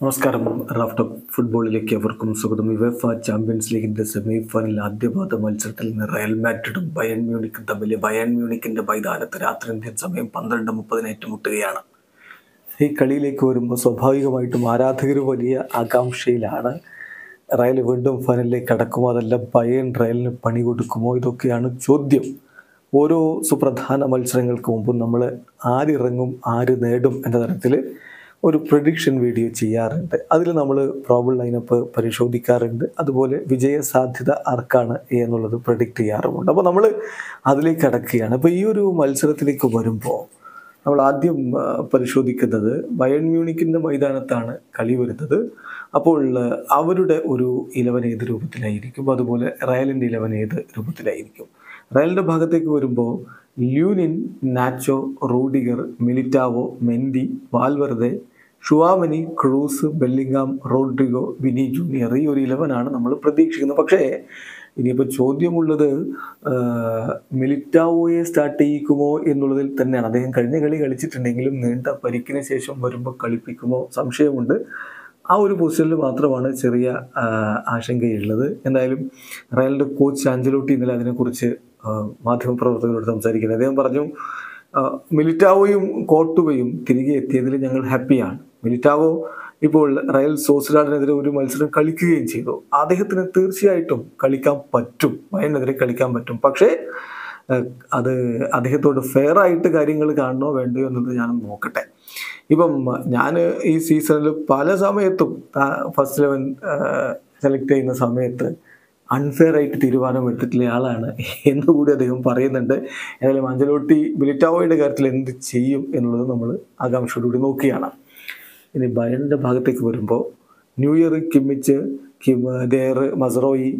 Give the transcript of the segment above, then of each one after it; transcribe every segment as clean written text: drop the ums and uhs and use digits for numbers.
നമസ്കാരം. Raf talk ഫുട്ബോളിലേക്ക് അവർക്കും സ്വാഗതം. യുവേഫ ചാമ്പ്യൻസ് ലീഗിന്റെ സെമി ഫൈനൽ ആദ്യപാദ മത്സരത്തിൽ നിന്ന് റയൽ മാഡ്രിഡും ബയൺ മ്യൂണിക്കും തമ്മിൽ ബയൺ മ്യൂണിക്കിന്റെ മൈതാനത്ത് രാത്രി ഇന്ത്യൻ സമയം 12:30 ഏറ്റുമുട്ടുകയാണ്. ഈ കളിയിലേക്ക് വരുമ്പോൾ സ്വാഭാവികമായിട്ടും ആരാധകർ വലിയ ആകാംക്ഷയിലാണ്. റയൽ വീണ്ടും ഫൈനലിലേക്ക് കടക്കുമോ, അതല്ല ബയൺ റയലിന് പണി കൊടുക്കുമോ? ഇതൊക്കെയാണ് ചോദ്യം. ഓരോ സുപ്രധാന മത്സരങ്ങൾക്ക് മുമ്പും നമ്മൾ ആരിറങ്ങും ആര് നേടും എന്ന തരത്തിൽ ഒരു പ്രഡിക്ഷൻ വീഡിയോ ചെയ്യാറുണ്ട്. അതിൽ നമ്മൾ പ്രോബിൾ ലൈനപ്പ് പരിശോധിക്കാറുണ്ട്. അതുപോലെ വിജയ സാധ്യത ആർക്കാണ് എന്നുള്ളത് പ്രഡിക്റ്റ് ചെയ്യാറുമുണ്ട്. അപ്പോൾ നമ്മൾ അതിലേക്ക് കടക്കുകയാണ്. അപ്പോൾ ഈ ഒരു മത്സരത്തിലേക്ക് വരുമ്പോൾ നമ്മൾ ആദ്യം പരിശോധിക്കുന്നത് ബയൺ മ്യൂണിക്കിൻ്റെ മൈതാനത്താണ് കളി വരുന്നത്. അപ്പോൾ അവരുടെ ഒരു 11 ഏത് രൂപത്തിലായിരിക്കും, അതുപോലെ റയലിൻ്റെ 11 ഏത് രൂപത്തിലായിരിക്കും. റയലിൻ്റെ ഭാഗത്തേക്ക് വരുമ്പോൾ Lunin, Nacho, Rudiger, Militao, Mendy, Valverde, Tchouameni, Kroos, Bellingham, Rodrygo, Vini Junior. ഈ ഒരു 11 നമ്മൾ പ്രതീക്ഷിക്കുന്നത്. പക്ഷേ ഇനിയിപ്പോൾ ചോദ്യമുള്ളത് മിലിറ്റാവോയെ സ്റ്റാർട്ട് ചെയ്യിക്കുമോ എന്നുള്ളതിൽ തന്നെയാണ്. അദ്ദേഹം കഴിഞ്ഞ കളി കളിച്ചിട്ടുണ്ടെങ്കിലും നീണ്ട പരിക്കിന് ശേഷം വരുമ്പോൾ കളിപ്പിക്കുമോ സംശയമുണ്ട്. ആ ഒരു പൊസിഷനിൽ മാത്രമാണ് ചെറിയ ആശങ്കയുള്ളത്. എന്തായാലും റയലിൻ്റെ കോച്ച് ആഞ്ചലോട്ടി ഇന്നലെ അതിനെക്കുറിച്ച് മാധ്യമപ്രവർത്തകരോട് സംസാരിക്കുന്നത്. അദ്ദേഹം പറഞ്ഞു, മിലിറ്റാവോയും കോർട്ടുവയും തിരികെ എത്തിയതിൽ ഞങ്ങൾ ഹാപ്പിയാണ്. മിലിറ്റാവോ ഇപ്പോൾ റയൽ സോസിഡാഡിനെതിരെ ഒരു മത്സരം കളിക്കുകയും ചെയ്തു. അദ്ദേഹത്തിന് തീർച്ചയായിട്ടും കളിക്കാൻ പറ്റും, ബയണിനെതിരെ കളിക്കാൻ പറ്റും. പക്ഷേ അത് അദ്ദേഹത്തോട് ഫെയർ ആയിട്ട് കാര്യങ്ങൾ കാണണോ വേണ്ടയോ എന്നത് ഞാൻ നോക്കട്ടെ. ഇപ്പം ഞാൻ ഈ സീസണിൽ പല സമയത്തും ഫസ്റ്റ് 11 സെലക്ട് ചെയ്യുന്ന സമയത്ത് അൺഫെയർ ആയിട്ട് തീരുമാനം എടുത്തിട്ടുള്ള ആളാണ് എന്നുകൂടി അദ്ദേഹം പറയുന്നുണ്ട്. ഏതായാലും ആഞ്ചലോട്ടി മിലിറ്റാവോയുടെ കാര്യത്തിൽ എന്ത് ചെയ്യും എന്നുള്ളത് നമ്മൾ ആകാംക്ഷയോടുകൂടി നോക്കുകയാണ്. ഇനി ബയണിൻ്റെ ഭാഗത്തേക്ക് വരുമ്പോൾ Neuer, Kimmich, Dier, Mazraoui,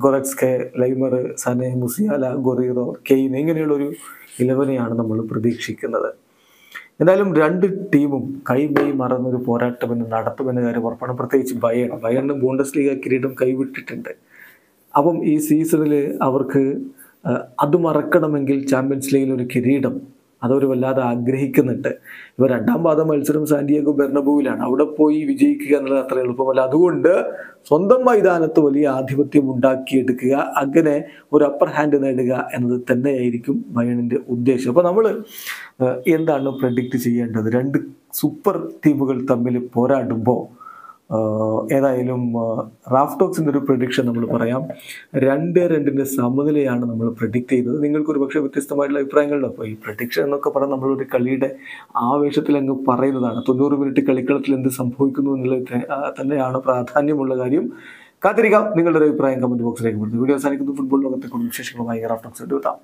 Goretzka, Laimer, Sane, Musiala, Guerreiro, Kane, ഇങ്ങനെയുള്ളൊരു 11 നമ്മൾ പ്രതീക്ഷിക്കുന്നത്. എന്തായാലും രണ്ട് ടീമും കൈമെയ് മറന്നൊരു പോരാട്ടം എന്ന് നടത്തുമെന്ന കാര്യം ഉറപ്പാണ്. പ്രത്യേകിച്ച് ബയണിന് ബൂണ്ടസ് ലീഗ കിരീടം കൈവിട്ടിട്ടുണ്ട്. അപ്പം ഈ സീസണിൽ അവർക്ക് അത് മറക്കണമെങ്കിൽ ചാമ്പ്യൻസ് ലീഗിൽ ഒരു കിരീടം അതവർ വല്ലാതെ ആഗ്രഹിക്കുന്നുണ്ട്. ഇവർ രണ്ടാം പാദ മത്സരം സാന്റിയാഗോ ബെർണബൂവിലാണ്. അവിടെ പോയി വിജയിക്കുക എന്നുള്ളത് അത്ര എളുപ്പമല്ല. അതുകൊണ്ട് സ്വന്തം മൈതാനത്ത് വലിയ ആധിപത്യം ഉണ്ടാക്കിയെടുക്കുക, അങ്ങനെ ഒരു അപ്പർ ഹാൻഡ് നേടുക എന്നത് തന്നെയായിരിക്കും ബയണിൻ്റെ ഉദ്ദേശം. അപ്പോൾ നമ്മൾ എന്താണ് പ്രഡിക്റ്റ് ചെയ്യേണ്ടത്? രണ്ട് സൂപ്പർ ടീമുകൾ തമ്മിൽ പോരാടുമ്പോൾ ഏതായാലും റാഫ് ടോക്സിൻ്റെ ഒരു പ്രഡിക്ഷൻ നമ്മൾ പറയാം. 2-2 സമനിലയാണ് നമ്മൾ പ്രഡിക്റ്റ് ചെയ്തത്. നിങ്ങൾക്കൊരു പക്ഷേ വ്യത്യസ്തമായിട്ടുള്ള അഭിപ്രായങ്ങളുണ്ട്. അപ്പോൾ ഈ പ്രഡിക്ഷൻ എന്നൊക്കെ പറഞ്ഞാൽ നമ്മളൊരു കളിയുടെ ആവേശത്തിൽ അങ്ങ് പറയുന്നതാണ്. 90 മിനിറ്റ് കളിക്കളത്തിൽ എന്ത് സംഭവിക്കുന്നു എന്നുള്ളത് തന്നെയാണ് പ്രാധാന്യമുള്ള കാര്യം. കാത്തിരിക്കാം. നിങ്ങളുടെ ഒരു അഭിപ്രായം കമൻറ്റ് ബോക്സിലേക്ക് കൊടുത്തു. വീഡിയോ അവസാനിക്കുന്നു. ഫുട്ബോൾ ലോകത്തെ കൂടുതൽ വിശേഷങ്ങളുമായി റാഫ് ടോക്സ് എടുത്താം.